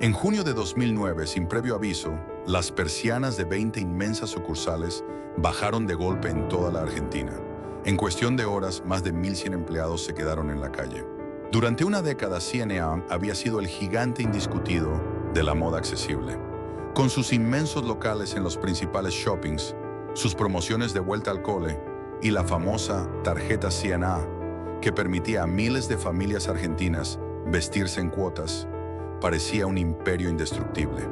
En junio de 2009, sin previo aviso, las persianas de 20 inmensas sucursales bajaron de golpe en toda la Argentina. En cuestión de horas, más de 1.100 empleados se quedaron en la calle. Durante una década, C&A había sido el gigante indiscutido de la moda accesible. Con sus inmensos locales en los principales shoppings, sus promociones de vuelta al cole y la famosa tarjeta C&A, que permitía a miles de familias argentinas vestirse en cuotas, parecía un imperio indestructible.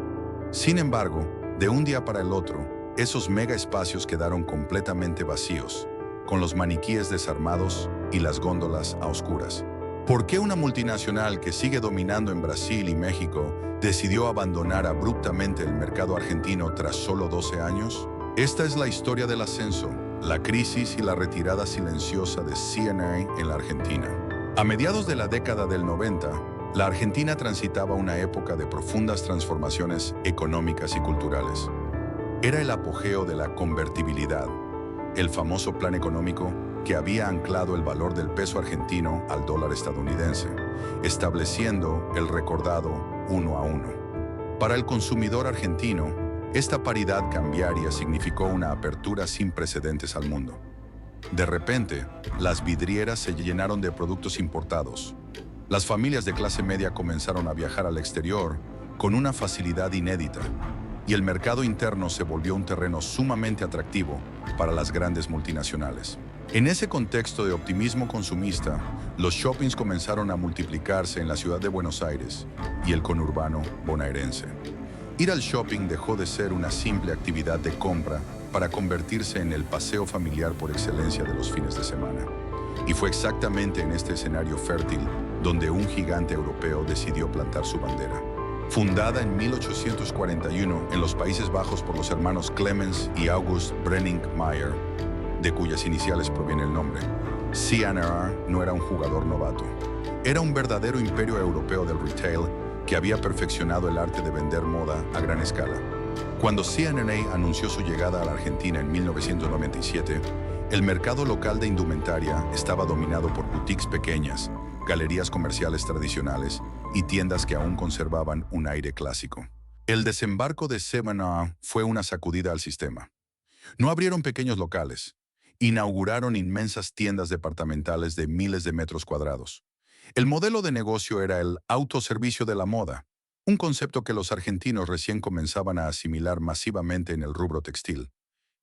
Sin embargo, de un día para el otro, esos mega espacios quedaron completamente vacíos, con los maniquíes desarmados y las góndolas a oscuras. ¿Por qué una multinacional que sigue dominando en Brasil y México decidió abandonar abruptamente el mercado argentino tras solo 12 años? Esta es la historia del ascenso, la crisis y la retirada silenciosa de C&A en la Argentina. A mediados de la década del 90, la Argentina transitaba una época de profundas transformaciones económicas y culturales. Era el apogeo de la convertibilidad, el famoso plan económico que había anclado el valor del peso argentino al dólar estadounidense, estableciendo el recordado 1 a 1. Para el consumidor argentino, esta paridad cambiaria significó una apertura sin precedentes al mundo. De repente, las vidrieras se llenaron de productos importados. Las familias de clase media comenzaron a viajar al exterior con una facilidad inédita, y el mercado interno se volvió un terreno sumamente atractivo para las grandes multinacionales. En ese contexto de optimismo consumista, los shoppings comenzaron a multiplicarse en la ciudad de Buenos Aires y el conurbano bonaerense. Ir al shopping dejó de ser una simple actividad de compra para convertirse en el paseo familiar por excelencia de los fines de semana. Y fue exactamente en este escenario fértil donde un gigante europeo decidió plantar su bandera. Fundada en 1841 en los Países Bajos por los hermanos Clemens y August Brenningmeier, de cuyas iniciales proviene el nombre, C&A no era un jugador novato. Era un verdadero imperio europeo del retail que había perfeccionado el arte de vender moda a gran escala. Cuando C&A anunció su llegada a la Argentina en 1997, el mercado local de indumentaria estaba dominado por boutiques pequeñas, galerías comerciales tradicionales y tiendas que aún conservaban un aire clásico. El desembarco de C&A fue una sacudida al sistema. No abrieron pequeños locales, inauguraron inmensas tiendas departamentales de miles de metros cuadrados. El modelo de negocio era el autoservicio de la moda, un concepto que los argentinos recién comenzaban a asimilar masivamente en el rubro textil.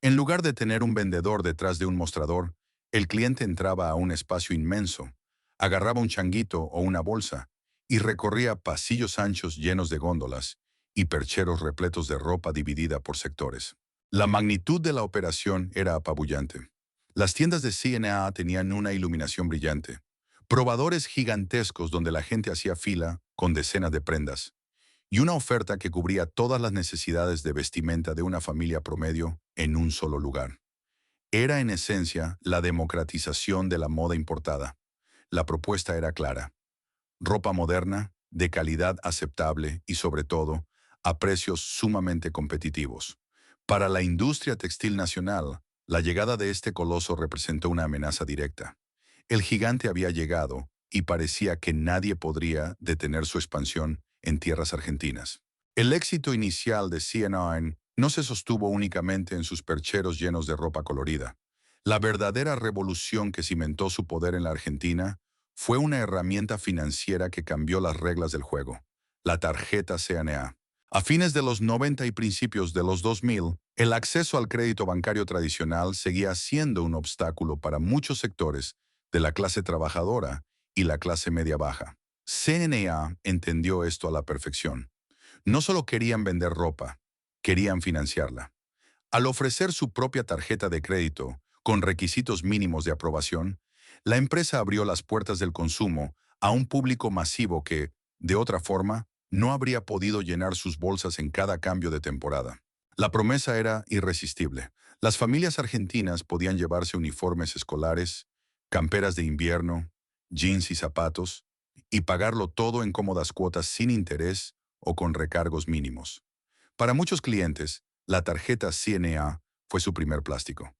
En lugar de tener un vendedor detrás de un mostrador, el cliente entraba a un espacio inmenso, agarraba un changuito o una bolsa y recorría pasillos anchos llenos de góndolas y percheros repletos de ropa dividida por sectores. La magnitud de la operación era apabullante. Las tiendas de C&A tenían una iluminación brillante, probadores gigantescos donde la gente hacía fila con decenas de prendas, y una oferta que cubría todas las necesidades de vestimenta de una familia promedio en un solo lugar. Era en esencia la democratización de la moda importada. La propuesta era clara: ropa moderna, de calidad aceptable y, sobre todo, a precios sumamente competitivos. Para la industria textil nacional, la llegada de este coloso representó una amenaza directa. El gigante había llegado y parecía que nadie podría detener su expansión en tierras argentinas. El éxito inicial de C&A no se sostuvo únicamente en sus percheros llenos de ropa colorida. La verdadera revolución que cimentó su poder en la Argentina fue una herramienta financiera que cambió las reglas del juego: la tarjeta C&A. A fines de los 90 y principios de los 2000, el acceso al crédito bancario tradicional seguía siendo un obstáculo para muchos sectores de la clase trabajadora y la clase media-baja. C&A entendió esto a la perfección. No solo querían vender ropa, querían financiarla. Al ofrecer su propia tarjeta de crédito, con requisitos mínimos de aprobación, la empresa abrió las puertas del consumo a un público masivo que, de otra forma, no habría podido llenar sus bolsas en cada cambio de temporada. La promesa era irresistible. Las familias argentinas podían llevarse uniformes escolares, camperas de invierno, jeans y zapatos, y pagarlo todo en cómodas cuotas sin interés o con recargos mínimos. Para muchos clientes, la tarjeta C&A fue su primer plástico.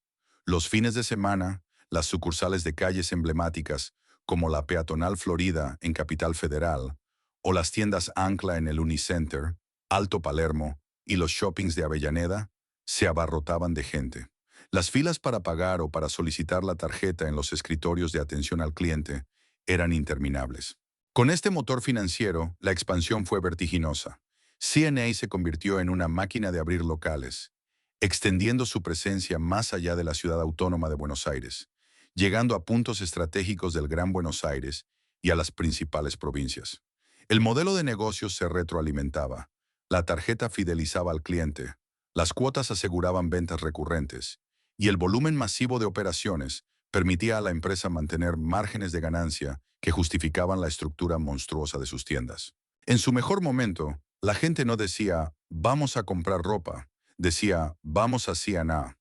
Los fines de semana, las sucursales de calles emblemáticas, como la Peatonal Florida en Capital Federal, o las tiendas Ancla en el Unicenter, Alto Palermo y los shoppings de Avellaneda se abarrotaban de gente. Las filas para pagar o para solicitar la tarjeta en los escritorios de atención al cliente eran interminables. Con este motor financiero, la expansión fue vertiginosa. CNA se convirtió en una máquina de abrir locales, extendiendo su presencia más allá de la ciudad autónoma de Buenos Aires, llegando a puntos estratégicos del Gran Buenos Aires y a las principales provincias. El modelo de negocios se retroalimentaba. La tarjeta fidelizaba al cliente, las cuotas aseguraban ventas recurrentes, y el volumen masivo de operaciones permitía a la empresa mantener márgenes de ganancia que justificaban la estructura monstruosa de sus tiendas. En su mejor momento, la gente no decía, vamos a comprar ropa, decía, vamos a C&A.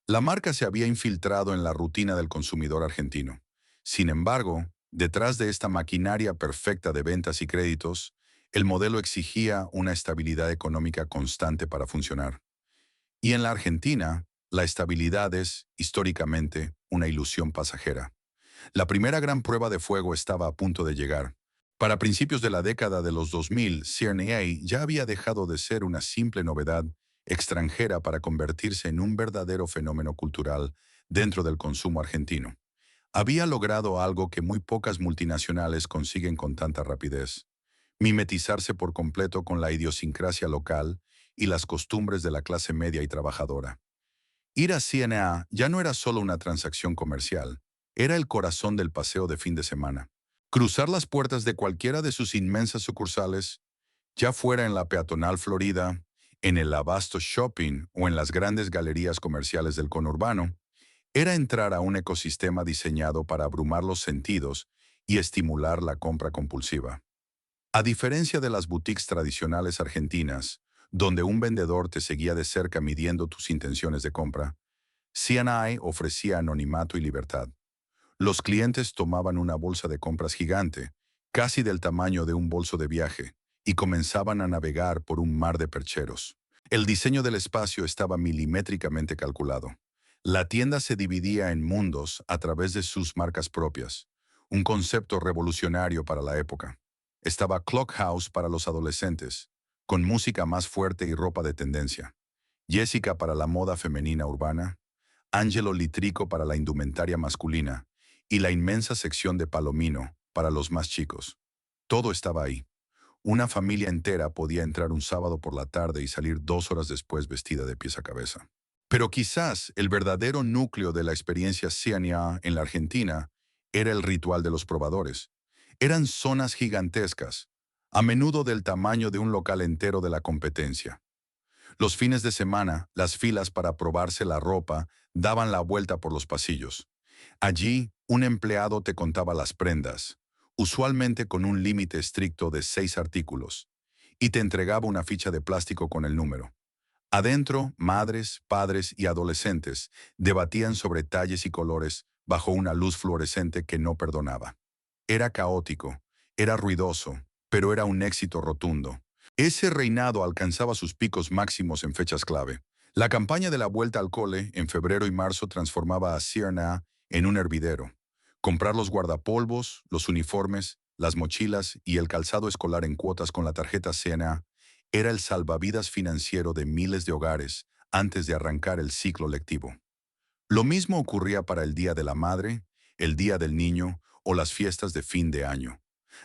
La marca se había infiltrado en la rutina del consumidor argentino. Sin embargo, detrás de esta maquinaria perfecta de ventas y créditos, el modelo exigía una estabilidad económica constante para funcionar. Y en la Argentina, la estabilidad es, históricamente, una ilusión pasajera. La primera gran prueba de fuego estaba a punto de llegar. Para principios de la década de los 2000, CNA ya había dejado de ser una simple novedad extranjera para convertirse en un verdadero fenómeno cultural dentro del consumo argentino. Había logrado algo que muy pocas multinacionales consiguen con tanta rapidez: mimetizarse por completo con la idiosincrasia local y las costumbres de la clase media y trabajadora. Ir a CNA ya no era solo una transacción comercial, era el corazón del paseo de fin de semana. Cruzar las puertas de cualquiera de sus inmensas sucursales, ya fuera en la peatonal Florida, en el Abasto Shopping o en las grandes galerías comerciales del conurbano, era entrar a un ecosistema diseñado para abrumar los sentidos y estimular la compra compulsiva. A diferencia de las boutiques tradicionales argentinas, donde un vendedor te seguía de cerca midiendo tus intenciones de compra, C&I ofrecía anonimato y libertad. Los clientes tomaban una bolsa de compras gigante, casi del tamaño de un bolso de viaje, y comenzaban a navegar por un mar de percheros. El diseño del espacio estaba milimétricamente calculado. La tienda se dividía en mundos a través de sus marcas propias, un concepto revolucionario para la época. Estaba Clock House para los adolescentes, con música más fuerte y ropa de tendencia; Jessica para la moda femenina urbana; Angelo Litrico para la indumentaria masculina, y la inmensa sección de Palomino para los más chicos. Todo estaba ahí. Una familia entera podía entrar un sábado por la tarde y salir 2 horas después vestida de pies a cabeza. Pero quizás el verdadero núcleo de la experiencia C&A en la Argentina era el ritual de los probadores. Eran zonas gigantescas, a menudo del tamaño de un local entero de la competencia. Los fines de semana, las filas para probarse la ropa daban la vuelta por los pasillos. Allí, un empleado te contaba las prendas, usualmente con un límite estricto de 6 artículos, y te entregaba una ficha de plástico con el número. Adentro, madres, padres y adolescentes debatían sobre talles y colores bajo una luz fluorescente que no perdonaba. Era caótico, era ruidoso, pero era un éxito rotundo. Ese reinado alcanzaba sus picos máximos en fechas clave. La campaña de la vuelta al cole en febrero y marzo transformaba a C&A en un hervidero. Comprar los guardapolvos, los uniformes, las mochilas y el calzado escolar en cuotas con la tarjeta C&A era el salvavidas financiero de miles de hogares antes de arrancar el ciclo lectivo. Lo mismo ocurría para el Día de la Madre, el Día del Niño o las fiestas de fin de año.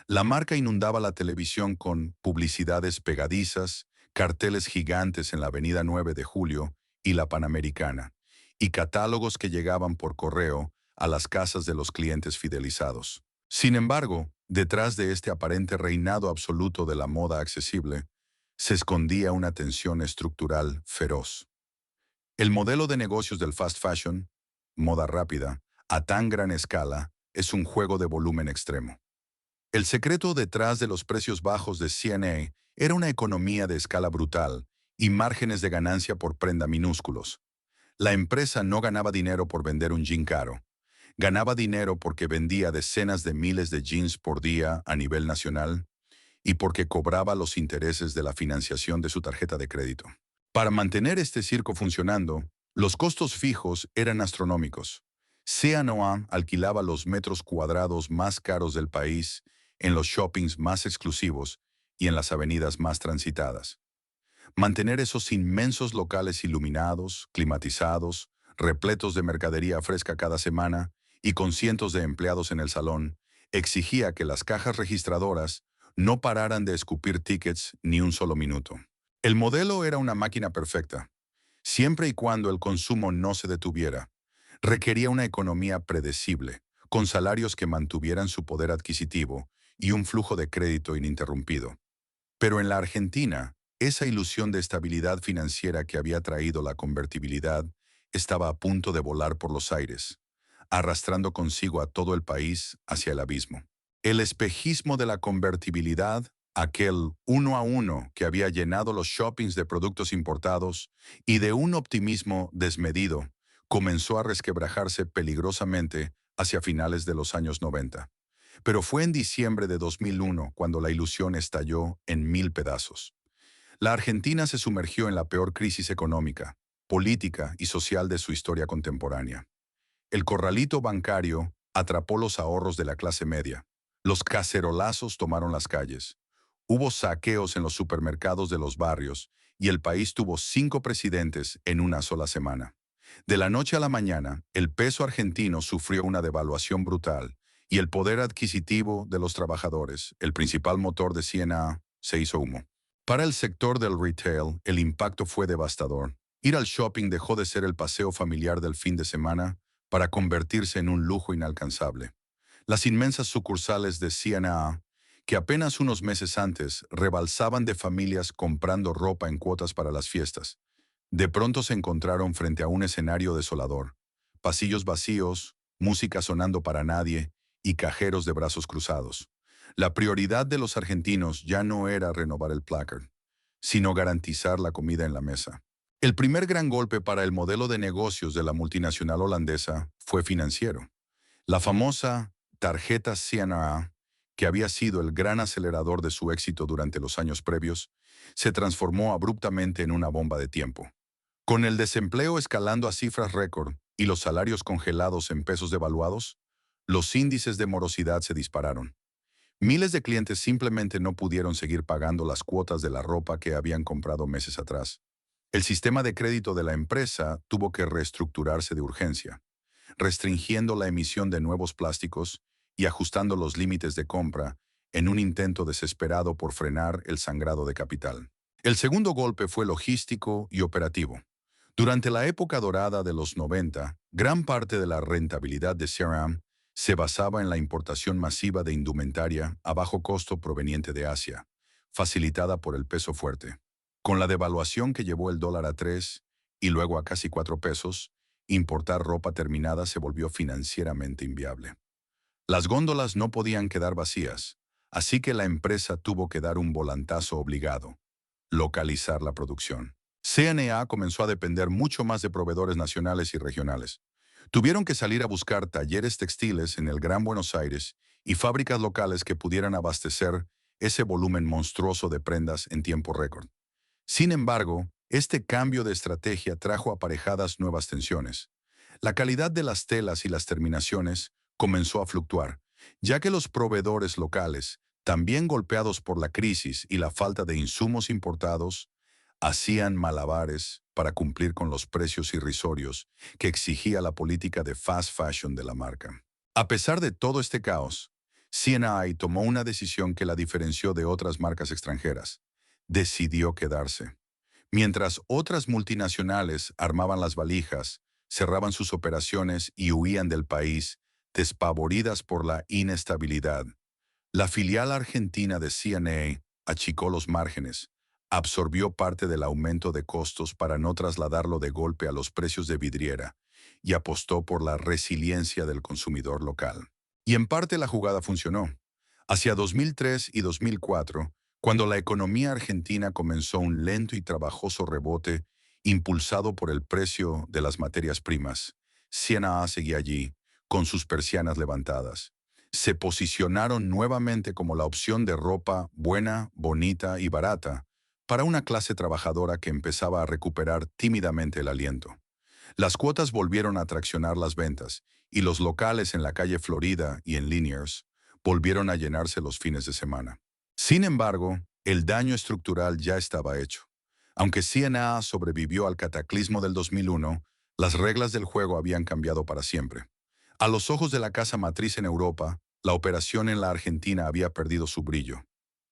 La marca inundaba la televisión con publicidades pegadizas, carteles gigantes en la Avenida 9 de Julio y la Panamericana, y catálogos que llegaban por correo a las casas de los clientes fidelizados. Sin embargo, detrás de este aparente reinado absoluto de la moda accesible, se escondía una tensión estructural feroz. El modelo de negocios del fast fashion, moda rápida, a tan gran escala, es un juego de volumen extremo. El secreto detrás de los precios bajos de C&A era una economía de escala brutal y márgenes de ganancia por prenda minúsculos. La empresa no ganaba dinero por vender un jean caro. Ganaba dinero porque vendía decenas de miles de jeans por día a nivel nacional y porque cobraba los intereses de la financiación de su tarjeta de crédito. Para mantener este circo funcionando, los costos fijos eran astronómicos. C&A alquilaba los metros cuadrados más caros del país en los shoppings más exclusivos y en las avenidas más transitadas. Mantener esos inmensos locales iluminados, climatizados, repletos de mercadería fresca cada semana y con cientos de empleados en el salón, exigía que las cajas registradoras no pararan de escupir tickets ni un solo minuto. El modelo era una máquina perfecta, siempre y cuando el consumo no se detuviera. Requería una economía predecible, con salarios que mantuvieran su poder adquisitivo y un flujo de crédito ininterrumpido. Pero en la Argentina, esa ilusión de estabilidad financiera que había traído la convertibilidad estaba a punto de volar por los aires, arrastrando consigo a todo el país hacia el abismo. El espejismo de la convertibilidad, aquel uno a uno que había llenado los shoppings de productos importados y de un optimismo desmedido, comenzó a resquebrajarse peligrosamente hacia finales de los años 90. Pero fue en diciembre de 2001 cuando la ilusión estalló en mil pedazos. La Argentina se sumergió en la peor crisis económica, política y social de su historia contemporánea. El corralito bancario atrapó los ahorros de la clase media. Los cacerolazos tomaron las calles. Hubo saqueos en los supermercados de los barrios y el país tuvo 5 presidentes en una sola semana. De la noche a la mañana, el peso argentino sufrió una devaluación brutal y el poder adquisitivo de los trabajadores, el principal motor de CNA, se hizo humo. Para el sector del retail, el impacto fue devastador. Ir al shopping dejó de ser el paseo familiar del fin de semana para convertirse en un lujo inalcanzable. Las inmensas sucursales de CNA, que apenas unos meses antes rebalsaban de familias comprando ropa en cuotas para las fiestas, de pronto se encontraron frente a un escenario desolador. Pasillos vacíos, música sonando para nadie y cajeros de brazos cruzados. La prioridad de los argentinos ya no era renovar el placard, sino garantizar la comida en la mesa. El primer gran golpe para el modelo de negocios de la multinacional holandesa fue financiero. La famosa tarjeta CNA, que había sido el gran acelerador de su éxito durante los años previos, se transformó abruptamente en una bomba de tiempo. Con el desempleo escalando a cifras récord y los salarios congelados en pesos devaluados, los índices de morosidad se dispararon. Miles de clientes simplemente no pudieron seguir pagando las cuotas de la ropa que habían comprado meses atrás. El sistema de crédito de la empresa tuvo que reestructurarse de urgencia, restringiendo la emisión de nuevos plásticos y ajustando los límites de compra en un intento desesperado por frenar el sangrado de capital. El segundo golpe fue logístico y operativo. Durante la época dorada de los 90, gran parte de la rentabilidad de CRM se basaba en la importación masiva de indumentaria a bajo costo proveniente de Asia, facilitada por el peso fuerte. Con la devaluación que llevó el dólar a 3 y luego a casi 4 pesos, importar ropa terminada se volvió financieramente inviable. Las góndolas no podían quedar vacías, así que la empresa tuvo que dar un volantazo obligado: localizar la producción. CNA comenzó a depender mucho más de proveedores nacionales y regionales. Tuvieron que salir a buscar talleres textiles en el Gran Buenos Aires y fábricas locales que pudieran abastecer ese volumen monstruoso de prendas en tiempo récord. Sin embargo, este cambio de estrategia trajo aparejadas nuevas tensiones. La calidad de las telas y las terminaciones comenzó a fluctuar, ya que los proveedores locales, también golpeados por la crisis y la falta de insumos importados, hacían malabares para cumplir con los precios irrisorios que exigía la política de fast fashion de la marca. A pesar de todo este caos, CNI tomó una decisión que la diferenció de otras marcas extranjeras. Decidió quedarse. Mientras otras multinacionales armaban las valijas, cerraban sus operaciones y huían del país, despavoridas por la inestabilidad, la filial argentina de CNA achicó los márgenes, absorbió parte del aumento de costos para no trasladarlo de golpe a los precios de vidriera y apostó por la resiliencia del consumidor local. Y en parte la jugada funcionó. Hacia 2003 y 2004, cuando la economía argentina comenzó un lento y trabajoso rebote impulsado por el precio de las materias primas, CNA seguía allí, con sus persianas levantadas. Se posicionaron nuevamente como la opción de ropa buena, bonita y barata para una clase trabajadora que empezaba a recuperar tímidamente el aliento. Las cuotas volvieron a traccionar las ventas y los locales en la calle Florida y en Liniers volvieron a llenarse los fines de semana. Sin embargo, el daño estructural ya estaba hecho. Aunque C&A sobrevivió al cataclismo del 2001, las reglas del juego habían cambiado para siempre. A los ojos de la casa matriz en Europa, la operación en la Argentina había perdido su brillo.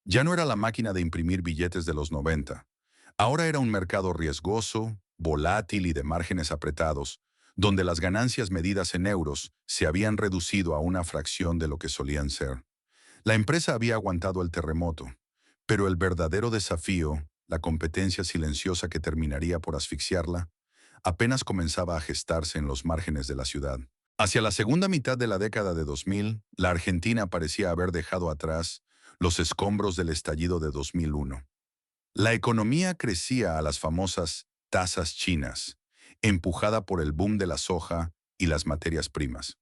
Ya no era la máquina de imprimir billetes de los 90. Ahora era un mercado riesgoso, volátil y de márgenes apretados, donde las ganancias medidas en euros se habían reducido a una fracción de lo que solían ser. La empresa había aguantado el terremoto, pero el verdadero desafío, la competencia silenciosa que terminaría por asfixiarla, apenas comenzaba a gestarse en los márgenes de la ciudad. Hacia la segunda mitad de la década de 2000, la Argentina parecía haber dejado atrás los escombros del estallido de 2001. La economía crecía a las famosas tasas chinas, empujada por el boom de la soja y las materias primas.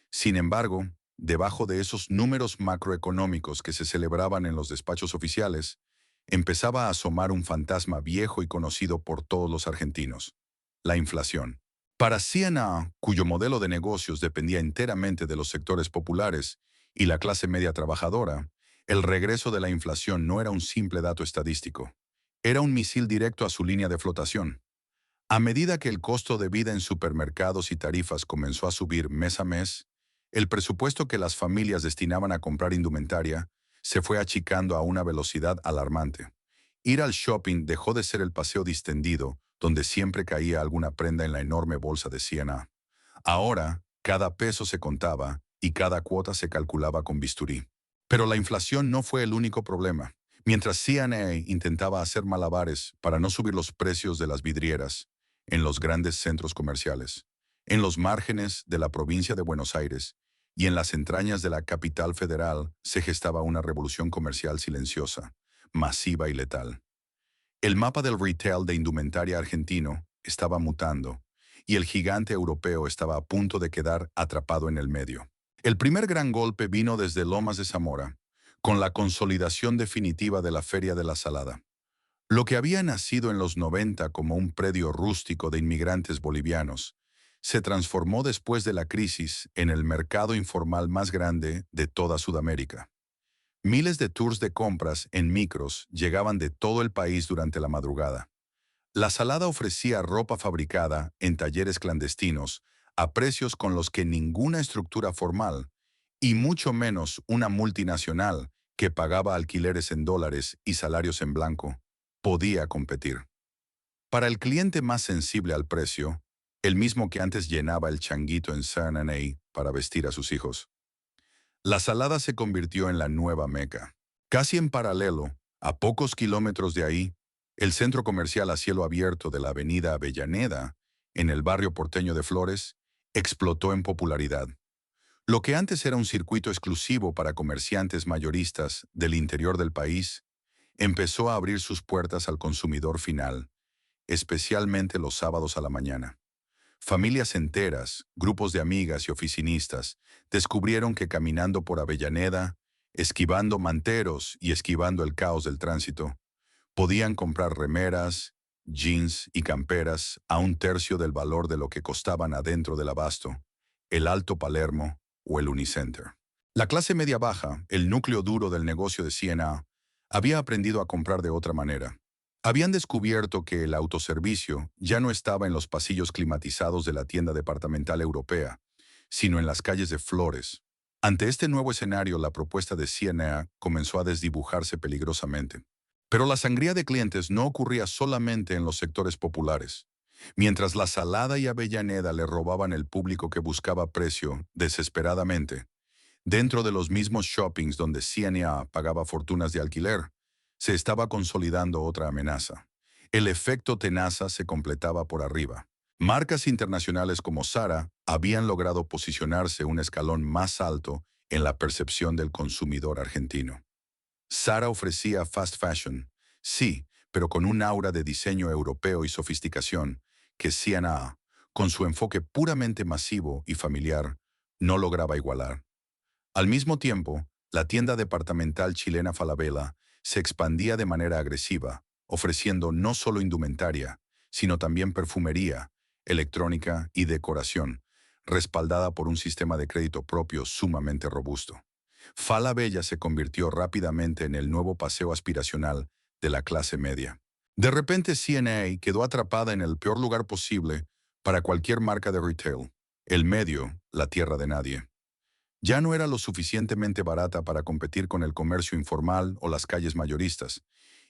Sin embargo, debajo de esos números macroeconómicos que se celebraban en los despachos oficiales, empezaba a asomar un fantasma viejo y conocido por todos los argentinos: la inflación. Para C&A, cuyo modelo de negocios dependía enteramente de los sectores populares y la clase media trabajadora, el regreso de la inflación no era un simple dato estadístico. Era un misil directo a su línea de flotación. A medida que el costo de vida en supermercados y tarifas comenzó a subir mes a mes, el presupuesto que las familias destinaban a comprar indumentaria se fue achicando a una velocidad alarmante. Ir al shopping dejó de ser el paseo distendido, donde siempre caía alguna prenda en la enorme bolsa de C&A. Ahora, cada peso se contaba y cada cuota se calculaba con bisturí. Pero la inflación no fue el único problema. Mientras C&A intentaba hacer malabares para no subir los precios de las vidrieras en los grandes centros comerciales, en los márgenes de la provincia de Buenos Aires y en las entrañas de la capital federal se gestaba una revolución comercial silenciosa, masiva y letal. El mapa del retail de indumentaria argentino estaba mutando y el gigante europeo estaba a punto de quedar atrapado en el medio. El primer gran golpe vino desde Lomas de Zamora, con la consolidación definitiva de la Feria de la Salada. Lo que había nacido en los 90 como un predio rústico de inmigrantes bolivianos, se transformó después de la crisis en el mercado informal más grande de toda Sudamérica. Miles de tours de compras en micros llegaban de todo el país durante la madrugada. La Salada ofrecía ropa fabricada en talleres clandestinos a precios con los que ninguna estructura formal, y mucho menos una multinacional que pagaba alquileres en dólares y salarios en blanco, podía competir. Para el cliente más sensible al precio, el mismo que antes llenaba el changuito en C&A para vestir a sus hijos, la Salada se convirtió en la nueva Meca. Casi en paralelo, a pocos kilómetros de ahí, el centro comercial a cielo abierto de la avenida Avellaneda, en el barrio porteño de Flores, explotó en popularidad. Lo que antes era un circuito exclusivo para comerciantes mayoristas del interior del país, empezó a abrir sus puertas al consumidor final, especialmente los sábados a la mañana. Familias enteras, grupos de amigas y oficinistas, descubrieron que caminando por Avellaneda, esquivando manteros y esquivando el caos del tránsito, podían comprar remeras, jeans y camperas a un tercio del valor de lo que costaban adentro del Abasto, el Alto Palermo o el Unicenter. La clase media baja, el núcleo duro del negocio de C&A, había aprendido a comprar de otra manera. Habían descubierto que el autoservicio ya no estaba en los pasillos climatizados de la tienda departamental europea, sino en las calles de Flores. Ante este nuevo escenario, la propuesta de C&A comenzó a desdibujarse peligrosamente. Pero la sangría de clientes no ocurría solamente en los sectores populares. Mientras la Salada y Avellaneda le robaban el público que buscaba precio desesperadamente, dentro de los mismos shoppings donde C&A pagaba fortunas de alquiler, se estaba consolidando otra amenaza. El efecto tenaza se completaba por arriba. Marcas internacionales como Zara habían logrado posicionarse un escalón más alto en la percepción del consumidor argentino. Zara ofrecía fast fashion, sí, pero con un aura de diseño europeo y sofisticación que C&A, con su enfoque puramente masivo y familiar, no lograba igualar. Al mismo tiempo, la tienda departamental chilena Falabella se expandía de manera agresiva, ofreciendo no solo indumentaria, sino también perfumería, electrónica y decoración, respaldada por un sistema de crédito propio sumamente robusto. Falabella se convirtió rápidamente en el nuevo paseo aspiracional de la clase media. De repente, C&A quedó atrapada en el peor lugar posible para cualquier marca de retail, el medio, la tierra de nadie. Ya no era lo suficientemente barata para competir con el comercio informal o las calles mayoristas,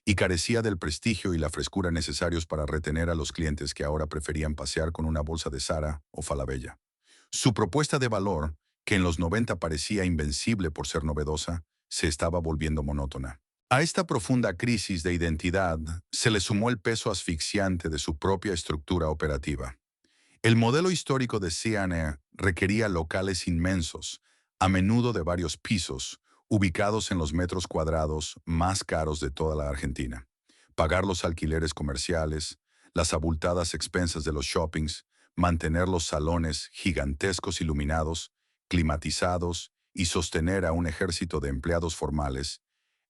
y carecía del prestigio y la frescura necesarios para retener a los clientes que ahora preferían pasear con una bolsa de Zara o Falabella. Su propuesta de valor, que en los 90 parecía invencible por ser novedosa, se estaba volviendo monótona. A esta profunda crisis de identidad se le sumó el peso asfixiante de su propia estructura operativa. El modelo histórico de C&A requería locales inmensos, a menudo de varios pisos, ubicados en los metros cuadrados más caros de toda la Argentina. Pagar los alquileres comerciales, las abultadas expensas de los shoppings, mantener los salones gigantescos iluminados, climatizados y sostener a un ejército de empleados formales,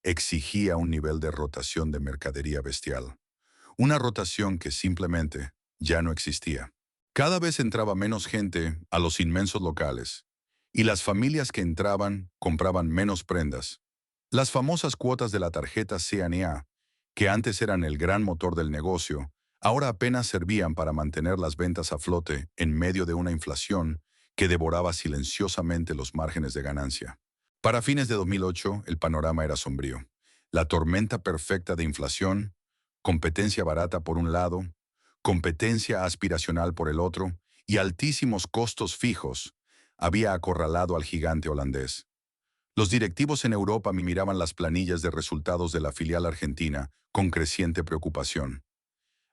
exigía un nivel de rotación de mercadería bestial. Una rotación que simplemente ya no existía. Cada vez entraba menos gente a los inmensos locales, y las familias que entraban compraban menos prendas. Las famosas cuotas de la tarjeta C&A, que antes eran el gran motor del negocio, ahora apenas servían para mantener las ventas a flote en medio de una inflación que devoraba silenciosamente los márgenes de ganancia. Para fines de 2008, el panorama era sombrío. La tormenta perfecta de inflación, competencia barata por un lado, competencia aspiracional por el otro y altísimos costos fijos había acorralado al gigante holandés. Los directivos en Europa miraban las planillas de resultados de la filial argentina con creciente preocupación.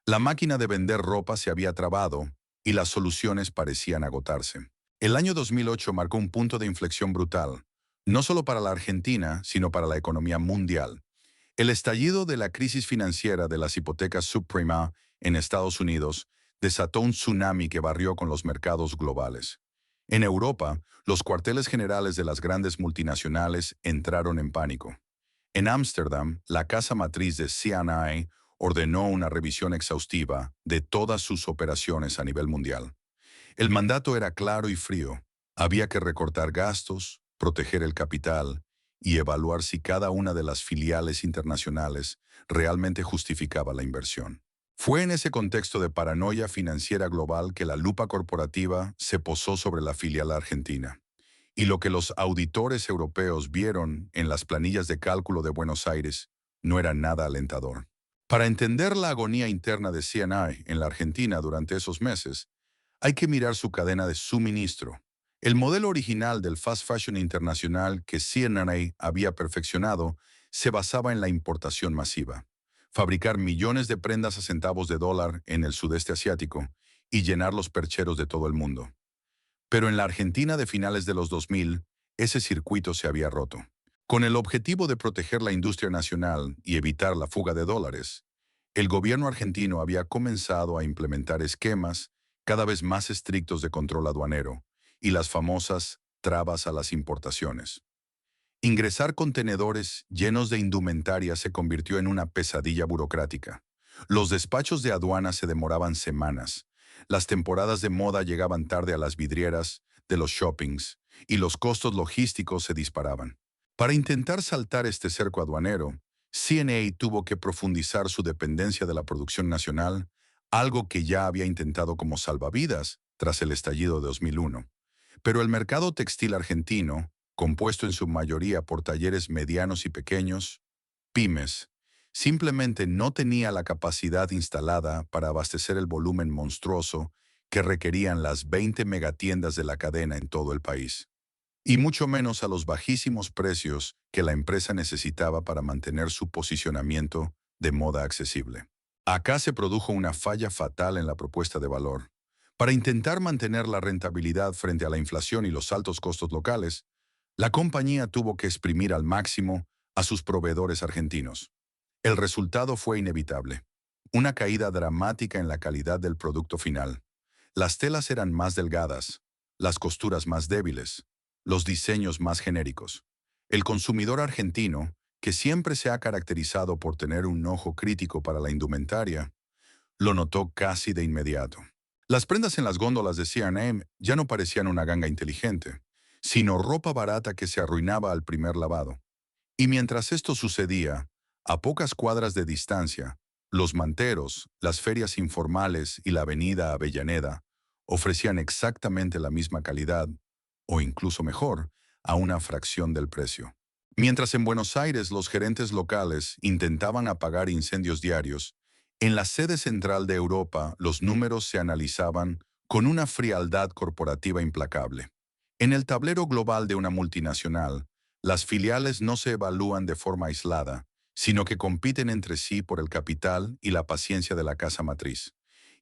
La máquina de vender ropa se había trabado y las soluciones parecían agotarse. El año 2008 marcó un punto de inflexión brutal, no solo para la Argentina, sino para la economía mundial. El estallido de la crisis financiera de las hipotecas subprime en Estados Unidos desató un tsunami que barrió con los mercados globales. En Europa, los cuarteles generales de las grandes multinacionales entraron en pánico. En Ámsterdam, la casa matriz de C&A ordenó una revisión exhaustiva de todas sus operaciones a nivel mundial. El mandato era claro y frío. Había que recortar gastos, proteger el capital y evaluar si cada una de las filiales internacionales realmente justificaba la inversión. Fue en ese contexto de paranoia financiera global que la lupa corporativa se posó sobre la filial argentina. Y lo que los auditores europeos vieron en las planillas de cálculo de Buenos Aires no era nada alentador. Para entender la agonía interna de C&A en la Argentina durante esos meses, hay que mirar su cadena de suministro. El modelo original del fast fashion internacional que C&A había perfeccionado se basaba en la importación masiva. Fabricar millones de prendas a centavos de dólar en el sudeste asiático y llenar los percheros de todo el mundo. Pero en la Argentina de finales de los 2000, ese circuito se había roto. Con el objetivo de proteger la industria nacional y evitar la fuga de dólares, el gobierno argentino había comenzado a implementar esquemas cada vez más estrictos de control aduanero y las famosas trabas a las importaciones. Ingresar contenedores llenos de indumentaria se convirtió en una pesadilla burocrática. Los despachos de aduana se demoraban semanas. Las temporadas de moda llegaban tarde a las vidrieras de los shoppings y los costos logísticos se disparaban. Para intentar saltar este cerco aduanero, C&A tuvo que profundizar su dependencia de la producción nacional, algo que ya había intentado como salvavidas tras el estallido de 2001. Pero el mercado textil argentino, compuesto en su mayoría por talleres medianos y pequeños, pymes, simplemente no tenía la capacidad instalada para abastecer el volumen monstruoso que requerían las 20 megatiendas de la cadena en todo el país, y mucho menos a los bajísimos precios que la empresa necesitaba para mantener su posicionamiento de moda accesible. Acá se produjo una falla fatal en la propuesta de valor. Para intentar mantener la rentabilidad frente a la inflación y los altos costos locales, la compañía tuvo que exprimir al máximo a sus proveedores argentinos. El resultado fue inevitable. Una caída dramática en la calidad del producto final. Las telas eran más delgadas, las costuras más débiles, los diseños más genéricos. El consumidor argentino, que siempre se ha caracterizado por tener un ojo crítico para la indumentaria, lo notó casi de inmediato. Las prendas en las góndolas de C&A ya no parecían una ganga inteligente, sino ropa barata que se arruinaba al primer lavado. Y mientras esto sucedía, a pocas cuadras de distancia, los manteros, las ferias informales y la avenida Avellaneda ofrecían exactamente la misma calidad, o incluso mejor, a una fracción del precio. Mientras en Buenos Aires los gerentes locales intentaban apagar incendios diarios, en la sede central de Europa los números se analizaban con una frialdad corporativa implacable. En el tablero global de una multinacional, las filiales no se evalúan de forma aislada, sino que compiten entre sí por el capital y la paciencia de la casa matriz.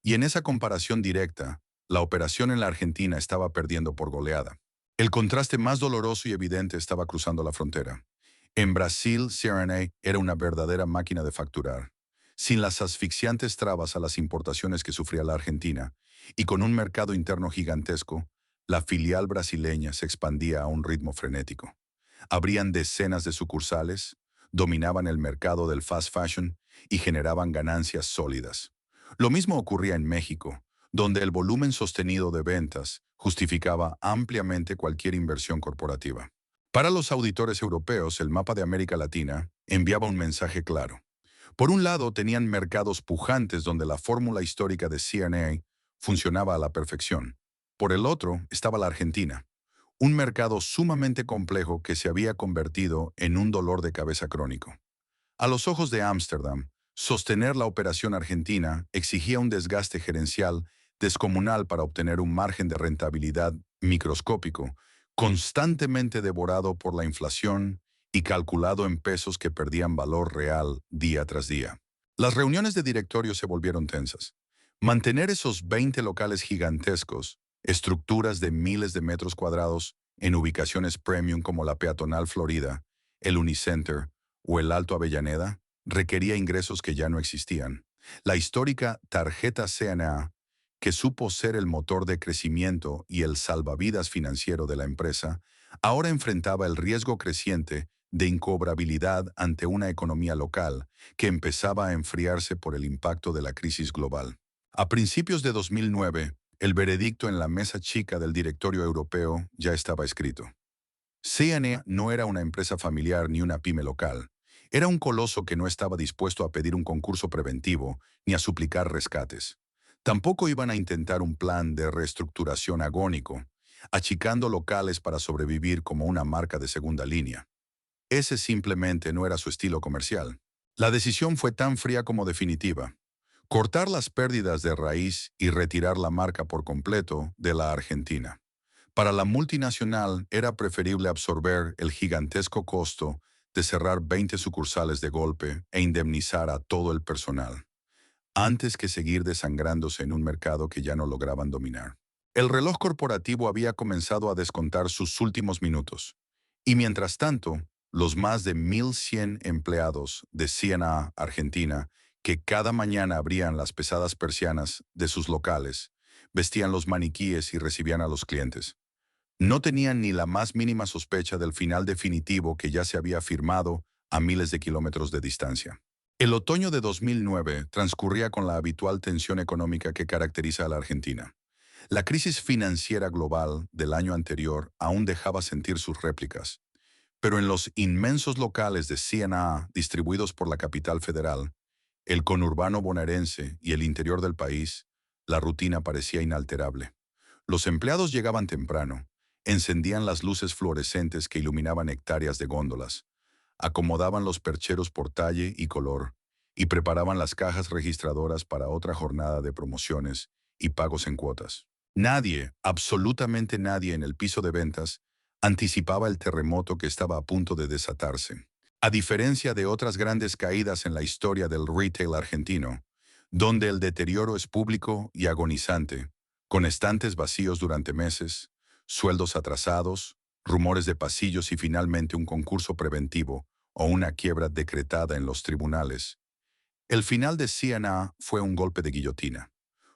Y en esa comparación directa, la operación en la Argentina estaba perdiendo por goleada. El contraste más doloroso y evidente estaba cruzando la frontera. En Brasil, CRNA era una verdadera máquina de facturar. Sin las asfixiantes trabas a las importaciones que sufría la Argentina, y con un mercado interno gigantesco, la filial brasileña se expandía a un ritmo frenético. Abrían decenas de sucursales, dominaban el mercado del fast fashion y generaban ganancias sólidas. Lo mismo ocurría en México, donde el volumen sostenido de ventas justificaba ampliamente cualquier inversión corporativa. Para los auditores europeos, el mapa de América Latina enviaba un mensaje claro. Por un lado, tenían mercados pujantes donde la fórmula histórica de CNA funcionaba a la perfección. Por el otro, estaba la Argentina, un mercado sumamente complejo que se había convertido en un dolor de cabeza crónico. A los ojos de Ámsterdam, sostener la operación argentina exigía un desgaste gerencial descomunal para obtener un margen de rentabilidad microscópico, constantemente devorado por la inflación y calculado en pesos que perdían valor real día tras día. Las reuniones de directorio se volvieron tensas. Mantener esos 20 locales gigantescos, estructuras de miles de metros cuadrados en ubicaciones premium como la Peatonal Florida, el Unicenter o el Alto Avellaneda, requería ingresos que ya no existían. La histórica tarjeta CNA, que supo ser el motor de crecimiento y el salvavidas financiero de la empresa, ahora enfrentaba el riesgo creciente de incobrabilidad ante una economía local que empezaba a enfriarse por el impacto de la crisis global. A principios de 2009, el veredicto en la mesa chica del directorio europeo ya estaba escrito. CNA no era una empresa familiar ni una pyme local. Era un coloso que no estaba dispuesto a pedir un concurso preventivo ni a suplicar rescates. Tampoco iban a intentar un plan de reestructuración agónico, achicando locales para sobrevivir como una marca de segunda línea. Ese simplemente no era su estilo comercial. La decisión fue tan fría como definitiva. Cortar las pérdidas de raíz y retirar la marca por completo de la Argentina. Para la multinacional era preferible absorber el gigantesco costo de cerrar 20 sucursales de golpe e indemnizar a todo el personal, antes que seguir desangrándose en un mercado que ya no lograban dominar. El reloj corporativo había comenzado a descontar sus últimos minutos, y mientras tanto, los más de 1.100 empleados de CNA Argentina, que cada mañana abrían las pesadas persianas de sus locales, vestían los maniquíes y recibían a los clientes. No tenían ni la más mínima sospecha del final definitivo que ya se había firmado a miles de kilómetros de distancia. El otoño de 2009 transcurría con la habitual tensión económica que caracteriza a la Argentina. La crisis financiera global del año anterior aún dejaba sentir sus réplicas, pero en los inmensos locales de CNA distribuidos por la capital federal, el conurbano bonaerense y el interior del país, la rutina parecía inalterable. Los empleados llegaban temprano, encendían las luces fluorescentes que iluminaban hectáreas de góndolas, acomodaban los percheros por talle y color, y preparaban las cajas registradoras para otra jornada de promociones y pagos en cuotas. Nadie, absolutamente nadie en el piso de ventas, anticipaba el terremoto que estaba a punto de desatarse. A diferencia de otras grandes caídas en la historia del retail argentino, donde el deterioro es público y agonizante, con estantes vacíos durante meses, sueldos atrasados, rumores de pasillos y finalmente un concurso preventivo o una quiebra decretada en los tribunales. El final de CNA fue un golpe de guillotina.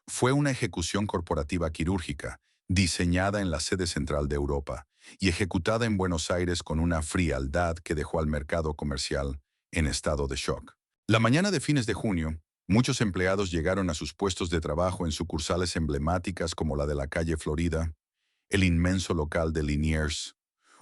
Fue una ejecución corporativa quirúrgica, diseñada en la sede central de Europa y ejecutada en Buenos Aires con una frialdad que dejó al mercado comercial en estado de shock. La mañana de fines de junio, muchos empleados llegaron a sus puestos de trabajo en sucursales emblemáticas como la de la calle Florida, el inmenso local de Liniers,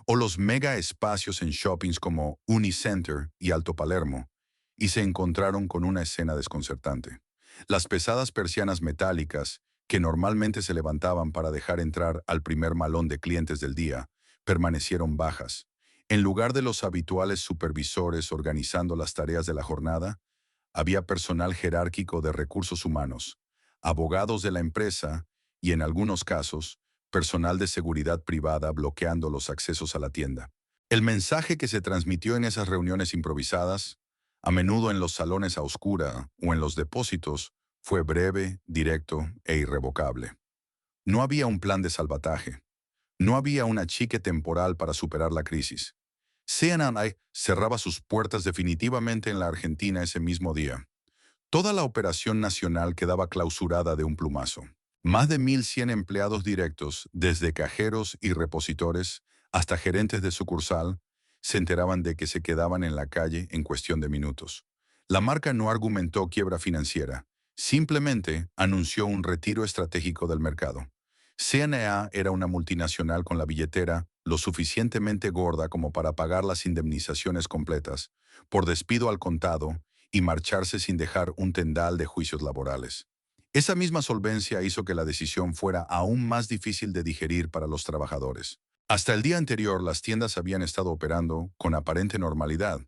o los mega espacios en shoppings como Unicenter y Alto Palermo, y se encontraron con una escena desconcertante. Las pesadas persianas metálicas, que normalmente se levantaban para dejar entrar al primer malón de clientes del día, permanecieron bajas. En lugar de los habituales supervisores organizando las tareas de la jornada, había personal jerárquico de recursos humanos, abogados de la empresa y, en algunos casos, personal de seguridad privada bloqueando los accesos a la tienda. El mensaje que se transmitió en esas reuniones improvisadas, a menudo en los salones a oscura o en los depósitos, fue breve, directo e irrevocable. No había un plan de salvataje. No había un achique temporal para superar la crisis. CNI cerraba sus puertas definitivamente en la Argentina ese mismo día. Toda la operación nacional quedaba clausurada de un plumazo. Más de 1.100 empleados directos, desde cajeros y repositores hasta gerentes de sucursal, se enteraban de que se quedaban en la calle en cuestión de minutos. La marca no argumentó quiebra financiera, simplemente anunció un retiro estratégico del mercado. CNA era una multinacional con la billetera lo suficientemente gorda como para pagar las indemnizaciones completas, por despido al contado, y marcharse sin dejar un tendal de juicios laborales. Esa misma solvencia hizo que la decisión fuera aún más difícil de digerir para los trabajadores. Hasta el día anterior, las tiendas habían estado operando con aparente normalidad,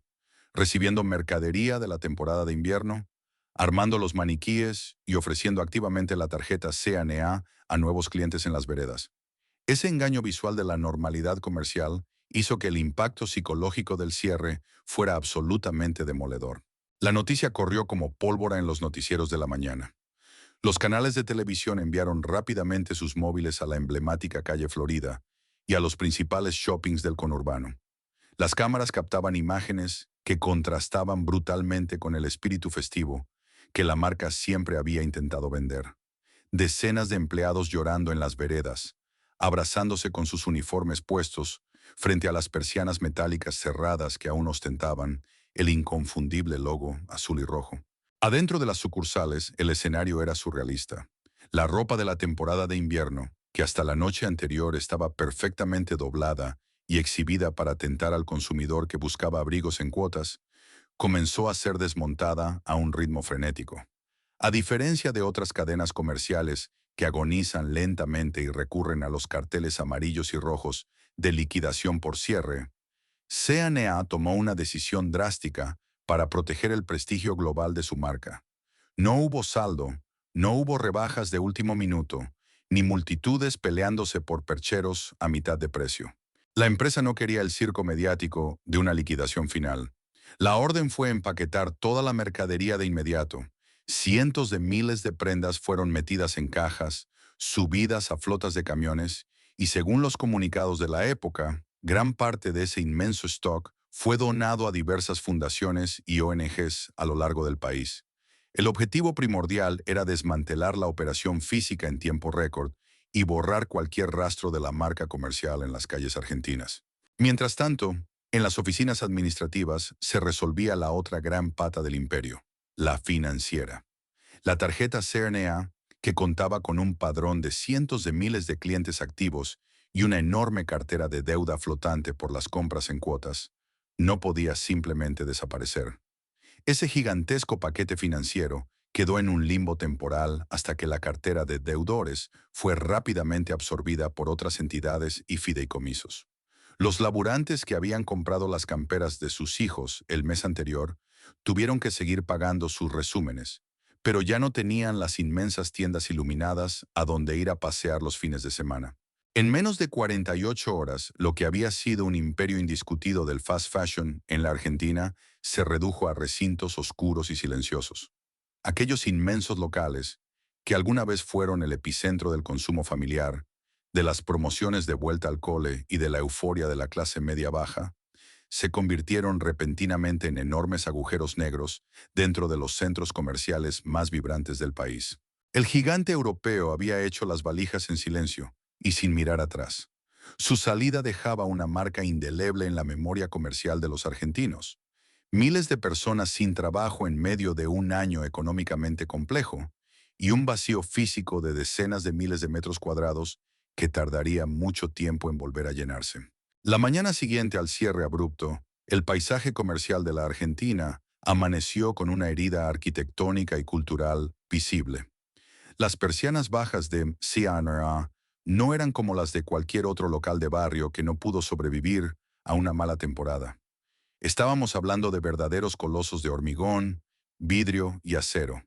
recibiendo mercadería de la temporada de invierno, armando los maniquíes y ofreciendo activamente la tarjeta CNA a nuevos clientes en las veredas. Ese engaño visual de la normalidad comercial hizo que el impacto psicológico del cierre fuera absolutamente demoledor. La noticia corrió como pólvora en los noticieros de la mañana. Los canales de televisión enviaron rápidamente sus móviles a la emblemática calle Florida y a los principales shoppings del conurbano. Las cámaras captaban imágenes que contrastaban brutalmente con el espíritu festivo que la marca siempre había intentado vender. Decenas de empleados llorando en las veredas, abrazándose con sus uniformes puestos frente a las persianas metálicas cerradas que aún ostentaban el inconfundible logo azul y rojo. Adentro de las sucursales, el escenario era surrealista. La ropa de la temporada de invierno, que hasta la noche anterior estaba perfectamente doblada y exhibida para tentar al consumidor que buscaba abrigos en cuotas, comenzó a ser desmontada a un ritmo frenético. A diferencia de otras cadenas comerciales que agonizan lentamente y recurren a los carteles amarillos y rojos de liquidación por cierre, CNA tomó una decisión drástica para proteger el prestigio global de su marca. No hubo saldo, no hubo rebajas de último minuto, ni multitudes peleándose por percheros a mitad de precio. La empresa no quería el circo mediático de una liquidación final. La orden fue empaquetar toda la mercadería de inmediato. Cientos de miles de prendas fueron metidas en cajas, subidas a flotas de camiones, y según los comunicados de la época, gran parte de ese inmenso stock fue donado a diversas fundaciones y ONGs a lo largo del país. El objetivo primordial era desmantelar la operación física en tiempo récord y borrar cualquier rastro de la marca comercial en las calles argentinas. Mientras tanto, en las oficinas administrativas se resolvía la otra gran pata del imperio, la financiera. La tarjeta CNA, que contaba con un padrón de cientos de miles de clientes activos y una enorme cartera de deuda flotante por las compras en cuotas, no podía simplemente desaparecer. Ese gigantesco paquete financiero quedó en un limbo temporal hasta que la cartera de deudores fue rápidamente absorbida por otras entidades y fideicomisos. Los laburantes que habían comprado las camperas de sus hijos el mes anterior tuvieron que seguir pagando sus resúmenes, pero ya no tenían las inmensas tiendas iluminadas a donde ir a pasear los fines de semana. En menos de 48 horas, lo que había sido un imperio indiscutido del fast fashion en la Argentina se redujo a recintos oscuros y silenciosos. Aquellos inmensos locales, que alguna vez fueron el epicentro del consumo familiar, de las promociones de vuelta al cole y de la euforia de la clase media-baja, se convirtieron repentinamente en enormes agujeros negros dentro de los centros comerciales más vibrantes del país. El gigante europeo había hecho las valijas en silencio y sin mirar atrás. Su salida dejaba una marca indeleble en la memoria comercial de los argentinos. Miles de personas sin trabajo en medio de un año económicamente complejo y un vacío físico de decenas de miles de metros cuadrados que tardaría mucho tiempo en volver a llenarse. La mañana siguiente al cierre abrupto, el paisaje comercial de la Argentina amaneció con una herida arquitectónica y cultural visible. Las persianas bajas de C&A no eran como las de cualquier otro local de barrio que no pudo sobrevivir a una mala temporada. Estábamos hablando de verdaderos colosos de hormigón, vidrio y acero.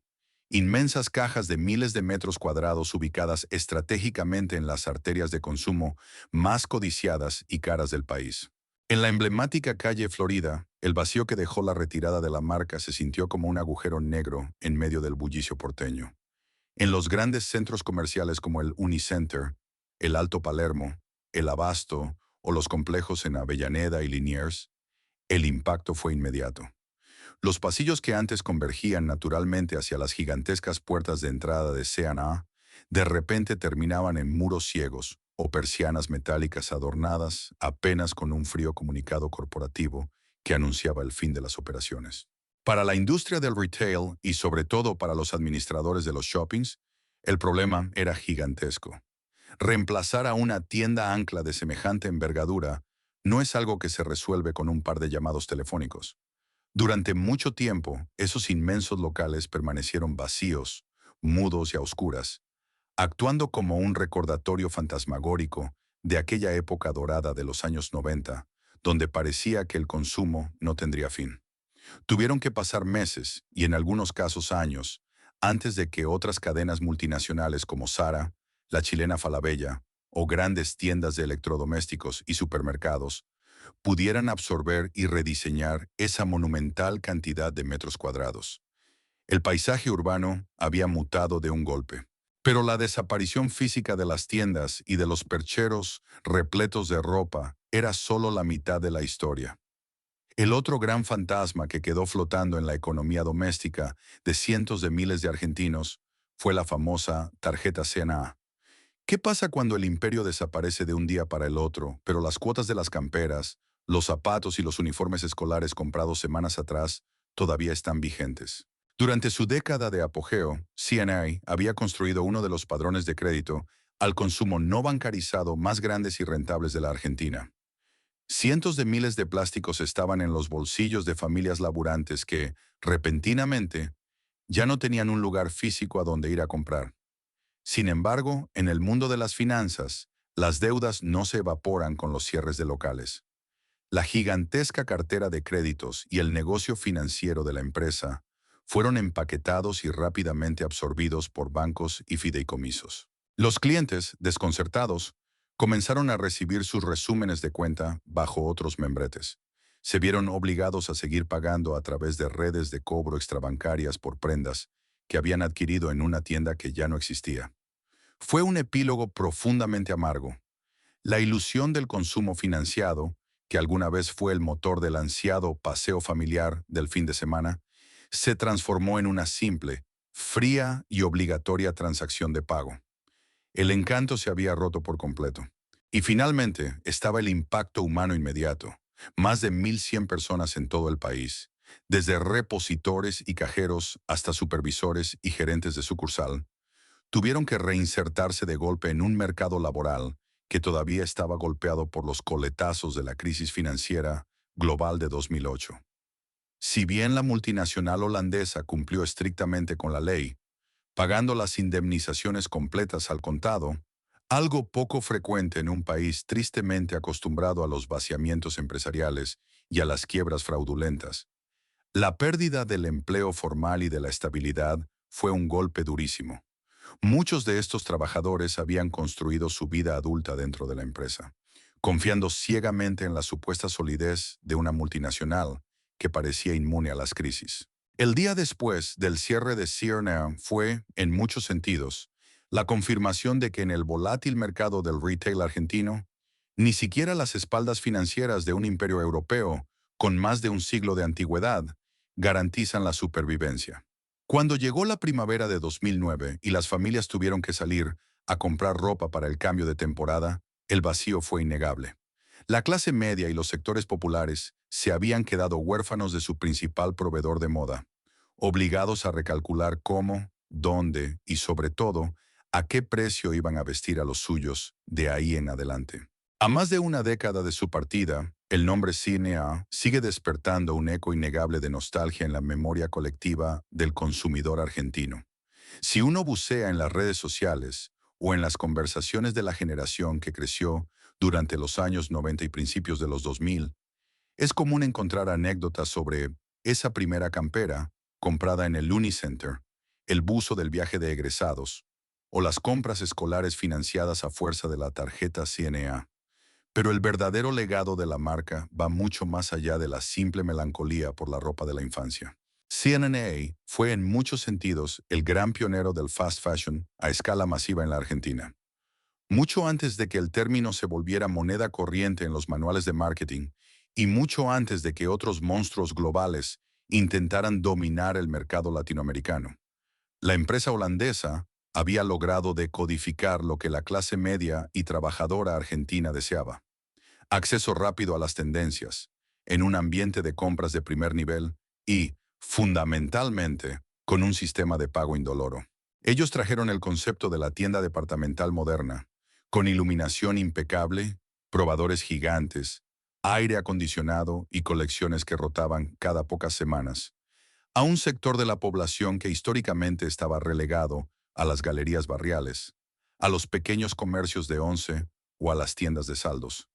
Inmensas cajas de miles de metros cuadrados ubicadas estratégicamente en las arterias de consumo más codiciadas y caras del país. En la emblemática calle Florida, el vacío que dejó la retirada de la marca se sintió como un agujero negro en medio del bullicio porteño. En los grandes centros comerciales como el Unicenter, el Alto Palermo, el Abasto o los complejos en Avellaneda y Liniers, el impacto fue inmediato. Los pasillos que antes convergían naturalmente hacia las gigantescas puertas de entrada de C&A, de repente terminaban en muros ciegos o persianas metálicas adornadas apenas con un frío comunicado corporativo que anunciaba el fin de las operaciones. Para la industria del retail y sobre todo para los administradores de los shoppings, el problema era gigantesco. Reemplazar a una tienda ancla de semejante envergadura no es algo que se resuelve con un par de llamados telefónicos. Durante mucho tiempo, esos inmensos locales permanecieron vacíos, mudos y a oscuras, actuando como un recordatorio fantasmagórico de aquella época dorada de los años 90, donde parecía que el consumo no tendría fin. Tuvieron que pasar meses, y en algunos casos años, antes de que otras cadenas multinacionales como Zara, la chilena Falabella, o grandes tiendas de electrodomésticos y supermercados pudieran absorber y rediseñar esa monumental cantidad de metros cuadrados. El paisaje urbano había mutado de un golpe. Pero la desaparición física de las tiendas y de los percheros repletos de ropa era solo la mitad de la historia. El otro gran fantasma que quedó flotando en la economía doméstica de cientos de miles de argentinos fue la famosa tarjeta C&A. ¿Qué pasa cuando el imperio desaparece de un día para el otro, pero las cuotas de las camperas, los zapatos y los uniformes escolares comprados semanas atrás todavía están vigentes? Durante su década de apogeo, C&A había construido uno de los padrones de crédito al consumo no bancarizado más grandes y rentables de la Argentina. Cientos de miles de plásticos estaban en los bolsillos de familias laburantes que, repentinamente, ya no tenían un lugar físico a donde ir a comprar. Sin embargo, en el mundo de las finanzas, las deudas no se evaporan con los cierres de locales. La gigantesca cartera de créditos y el negocio financiero de la empresa fueron empaquetados y rápidamente absorbidos por bancos y fideicomisos. Los clientes, desconcertados, comenzaron a recibir sus resúmenes de cuenta bajo otros membretes. Se vieron obligados a seguir pagando a través de redes de cobro extrabancarias por prendas que habían adquirido en una tienda que ya no existía. Fue un epílogo profundamente amargo. La ilusión del consumo financiado, que alguna vez fue el motor del ansiado paseo familiar del fin de semana, se transformó en una simple, fría y obligatoria transacción de pago. El encanto se había roto por completo. Y finalmente estaba el impacto humano inmediato. Más de 1.100 personas en todo el país, desde repositores y cajeros hasta supervisores y gerentes de sucursal, tuvieron que reinsertarse de golpe en un mercado laboral que todavía estaba golpeado por los coletazos de la crisis financiera global de 2008. Si bien la multinacional holandesa cumplió estrictamente con la ley, pagando las indemnizaciones completas al contado, algo poco frecuente en un país tristemente acostumbrado a los vaciamientos empresariales y a las quiebras fraudulentas, la pérdida del empleo formal y de la estabilidad fue un golpe durísimo. Muchos de estos trabajadores habían construido su vida adulta dentro de la empresa, confiando ciegamente en la supuesta solidez de una multinacional que parecía inmune a las crisis. El día después del cierre de C&A fue, en muchos sentidos, la confirmación de que en el volátil mercado del retail argentino, ni siquiera las espaldas financieras de un imperio europeo con más de un siglo de antigüedad garantizan la supervivencia. Cuando llegó la primavera de 2009 y las familias tuvieron que salir a comprar ropa para el cambio de temporada, el vacío fue innegable. La clase media y los sectores populares se habían quedado huérfanos de su principal proveedor de moda, obligados a recalcular cómo, dónde y sobre todo, a qué precio iban a vestir a los suyos de ahí en adelante. A más de una década de su partida, el nombre CNA sigue despertando un eco innegable de nostalgia en la memoria colectiva del consumidor argentino. Si uno bucea en las redes sociales o en las conversaciones de la generación que creció durante los años 90 y principios de los 2000, es común encontrar anécdotas sobre esa primera campera comprada en el Unicenter, el buzo del viaje de egresados, o las compras escolares financiadas a fuerza de la tarjeta CNA. Pero el verdadero legado de la marca va mucho más allá de la simple melancolía por la ropa de la infancia. CNA fue en muchos sentidos el gran pionero del fast fashion a escala masiva en la Argentina. Mucho antes de que el término se volviera moneda corriente en los manuales de marketing y mucho antes de que otros monstruos globales intentaran dominar el mercado latinoamericano, la empresa holandesa había logrado decodificar lo que la clase media y trabajadora argentina deseaba: acceso rápido a las tendencias, en un ambiente de compras de primer nivel y, fundamentalmente, con un sistema de pago indoloro. Ellos trajeron el concepto de la tienda departamental moderna, con iluminación impecable, probadores gigantes, aire acondicionado y colecciones que rotaban cada pocas semanas, a un sector de la población que históricamente estaba relegado a las galerías barriales, a los pequeños comercios de once o a las tiendas de saldos.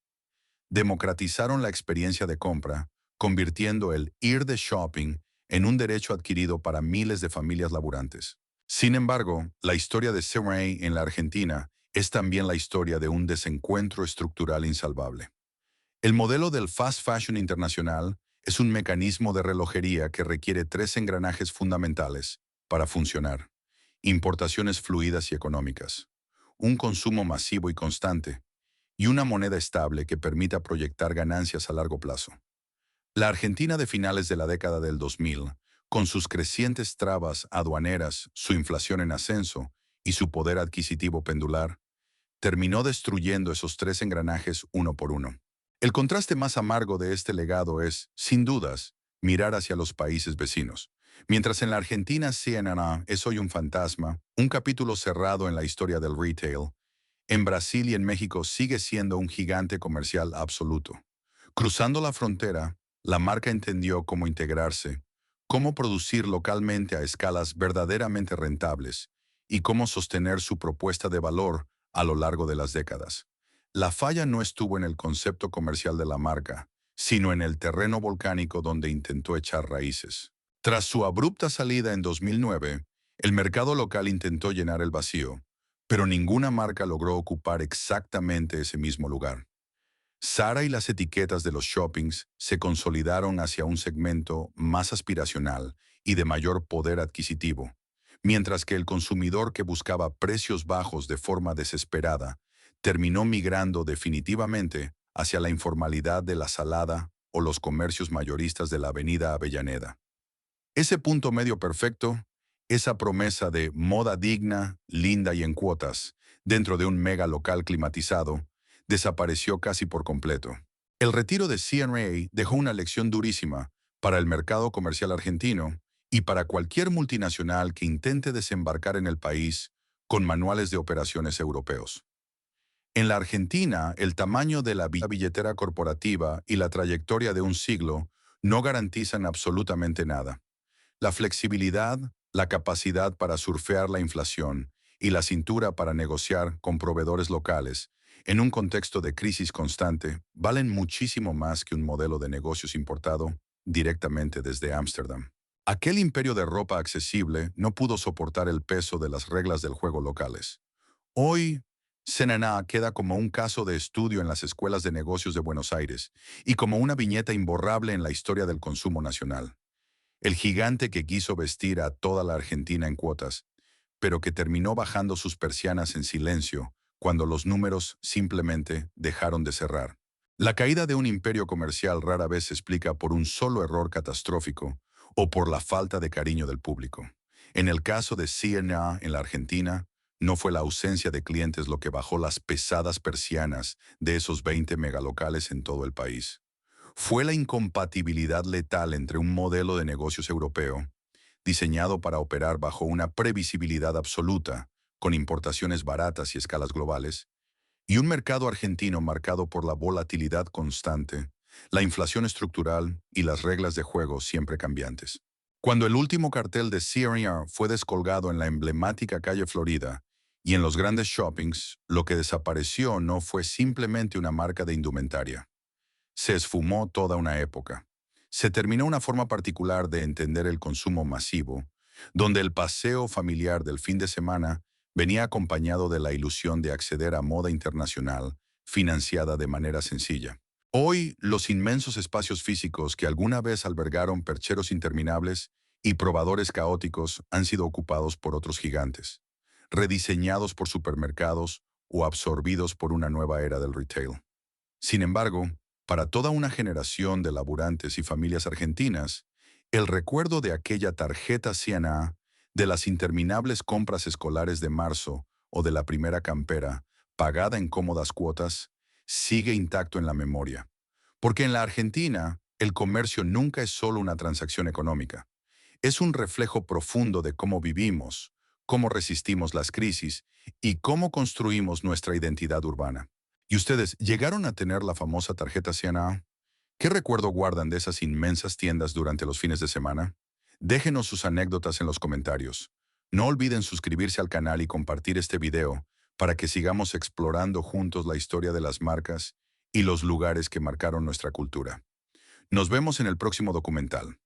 Democratizaron la experiencia de compra, convirtiendo el ir de shopping en un derecho adquirido para miles de familias laburantes. Sin embargo, la historia de CNA en la Argentina es también la historia de un desencuentro estructural insalvable. El modelo del fast fashion internacional es un mecanismo de relojería que requiere tres engranajes fundamentales para funcionar: importaciones fluidas y económicas, un consumo masivo y constante, y una moneda estable que permita proyectar ganancias a largo plazo. La Argentina de finales de la década del 2000, con sus crecientes trabas aduaneras, su inflación en ascenso y su poder adquisitivo pendular, terminó destruyendo esos tres engranajes uno por uno. El contraste más amargo de este legado es, sin dudas, mirar hacia los países vecinos. Mientras en la Argentina CNA es hoy un fantasma, un capítulo cerrado en la historia del retail, en Brasil y en México sigue siendo un gigante comercial absoluto. Cruzando la frontera, la marca entendió cómo integrarse, cómo producir localmente a escalas verdaderamente rentables y cómo sostener su propuesta de valor a lo largo de las décadas. La falla no estuvo en el concepto comercial de la marca, sino en el terreno volcánico donde intentó echar raíces. Tras su abrupta salida en 2009, el mercado local intentó llenar el vacío, pero ninguna marca logró ocupar exactamente ese mismo lugar. Zara y las etiquetas de los shoppings se consolidaron hacia un segmento más aspiracional y de mayor poder adquisitivo, mientras que el consumidor que buscaba precios bajos de forma desesperada terminó migrando definitivamente hacia la informalidad de la Salada o los comercios mayoristas de la Avenida Avellaneda. Ese punto medio perfecto, esa promesa de moda digna, linda y en cuotas, dentro de un mega local climatizado, desapareció casi por completo. El retiro de CNA dejó una lección durísima para el mercado comercial argentino y para cualquier multinacional que intente desembarcar en el país con manuales de operaciones europeos. En la Argentina, el tamaño de la billetera corporativa y la trayectoria de un siglo no garantizan absolutamente nada. La flexibilidad, la capacidad para surfear la inflación y la cintura para negociar con proveedores locales en un contexto de crisis constante valen muchísimo más que un modelo de negocios importado directamente desde Ámsterdam. Aquel imperio de ropa accesible no pudo soportar el peso de las reglas del juego locales. Hoy, CNA queda como un caso de estudio en las escuelas de negocios de Buenos Aires y como una viñeta imborrable en la historia del consumo nacional. El gigante que quiso vestir a toda la Argentina en cuotas, pero que terminó bajando sus persianas en silencio cuando los números simplemente dejaron de cerrar. La caída de un imperio comercial rara vez se explica por un solo error catastrófico o por la falta de cariño del público. En el caso de CNA en la Argentina, no fue la ausencia de clientes lo que bajó las pesadas persianas de esos 20 megalocales en todo el país. Fue la incompatibilidad letal entre un modelo de negocios europeo, diseñado para operar bajo una previsibilidad absoluta, con importaciones baratas y escalas globales, y un mercado argentino marcado por la volatilidad constante, la inflación estructural y las reglas de juego siempre cambiantes. Cuando el último cartel de CRR fue descolgado en la emblemática calle Florida y en los grandes shoppings, lo que desapareció no fue simplemente una marca de indumentaria. Se esfumó toda una época. Se terminó una forma particular de entender el consumo masivo, donde el paseo familiar del fin de semana venía acompañado de la ilusión de acceder a moda internacional, financiada de manera sencilla. Hoy, los inmensos espacios físicos que alguna vez albergaron percheros interminables y probadores caóticos han sido ocupados por otros gigantes, rediseñados por supermercados o absorbidos por una nueva era del retail. Sin embargo, para toda una generación de laburantes y familias argentinas, el recuerdo de aquella tarjeta CNA, de las interminables compras escolares de marzo o de la primera campera, pagada en cómodas cuotas, sigue intacto en la memoria. Porque en la Argentina, el comercio nunca es solo una transacción económica. Es un reflejo profundo de cómo vivimos, cómo resistimos las crisis y cómo construimos nuestra identidad urbana. ¿Y ustedes llegaron a tener la famosa tarjeta CNA? ¿Qué recuerdo guardan de esas inmensas tiendas durante los fines de semana? Déjenos sus anécdotas en los comentarios. No olviden suscribirse al canal y compartir este video para que sigamos explorando juntos la historia de las marcas y los lugares que marcaron nuestra cultura. Nos vemos en el próximo documental.